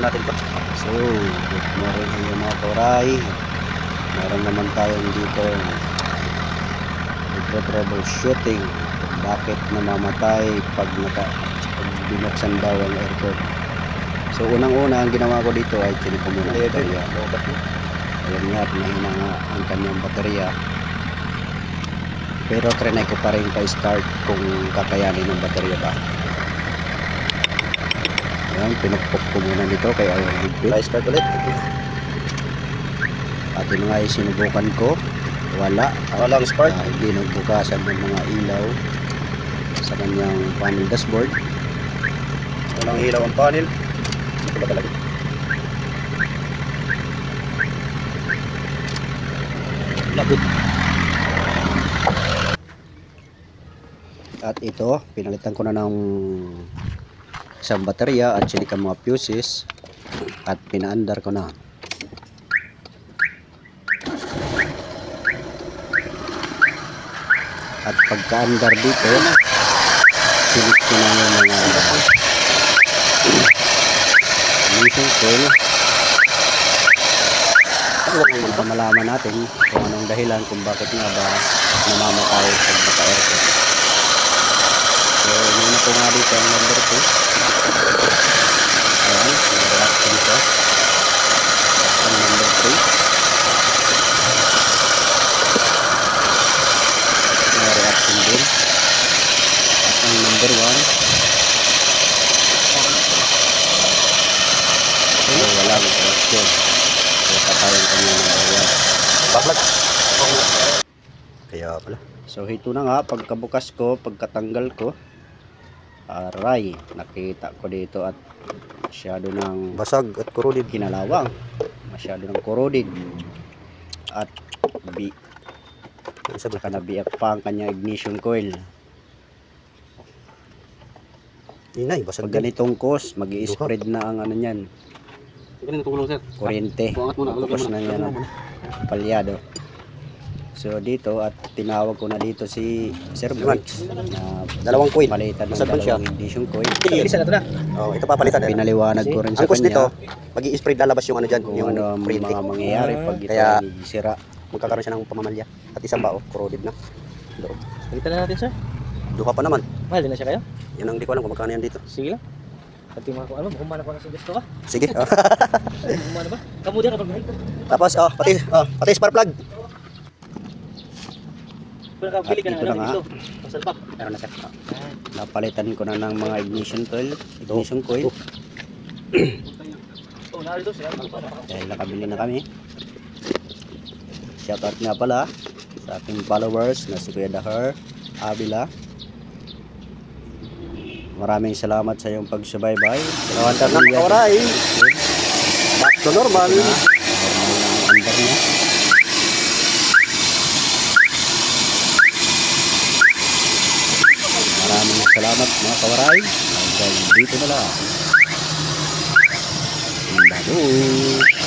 natin to. So, good morning mga kauray. Meron naman tayong dito troubleshooting. Bakit namamatay pag binuksan daw ang aircon. So, unang-una ang ginawa ko dito ay chinik ko muna ang baterya. Ayan nga, pinahina nga ang kanyang baterya. Pero trinay ko pa rin pa-start kung kakayanin ng baterya ba. Ayan, pinagpok ko muna nito kaya ayaw higpit. Start ulit. At yun nga ay sinubukan ko. Walang spark. Hindi nagbukasan ng mga ilaw sa kanyang panel dashboard. Walang ilaw ang panel. Ito ba talaga? Labot. At ito, pinalitan ko na ng isang baterya at chinik ang mga fuses at pinaandar ko na. At pagka-andar dito, chinik ko na yung mga ignition coil para malaman natin kung anong dahilan kung bakit nga ba namamatay pag naka-aircon. So, muna ko nga dito ang number 2. Ayan, reaction ko. Ang number 3. May reaction din. At ang number 1. So, walang reaction. So, patayin ko yung number 1. Baklat. Kaya pala. So, ito na nga, pagkabukas ko, pagkatanggal ko, aray, nakita ko dito at masyado ng Basag at corroded. kinalawang, masyado ng corroded at saka nabiyak pa ang kanyang ignition coil. Inay, basag Pag ganitong cause, mag-i-spread na ang ano niyan, kuryente, tapos na yan ang palyado. So dito, at tinawag ko na dito si Sir Briggs na dalawang coil. palitan ng Masag siya. dalawang ignition coil. Oh, ito papalitan. Pinaliwanag ko rin sa Ang cause kanya nito, mag-i-spread lalabas yung ano dyan, kung yung ano ang kuryente. mga mangyayari pag ito Kaya, ay sira. magkakaroon siya ng pamamalya. At isa pa, corroded na. Doon. Pagkita na natin, sir. Duha pa naman. Mahal din na siya kayo? Yan ang di ko alam kung magkano yan dito. Sige lang. Pati mga ano, kumana ko na sa gusto ka. Sige. Kumana ba? Kamu din kapag mahal ko. Tapos, pati spark plug. Kung nakabili ka At ng ito ano na nga. dito. Masalpak. Meron na siya. Napalitan ko na ng mga ignition coil. Oh, narito siya. Dahil nakabili na kami. Shoutout nga pala sa aking followers na si Kuya Dahar Avila. Maraming salamat sa iyong pagsubaybay. Nawantar na mga kauray. Back to normal. Normal na ang andar niya. Maraming salamat mga kawaray. Hanggang dito na lang. Babush!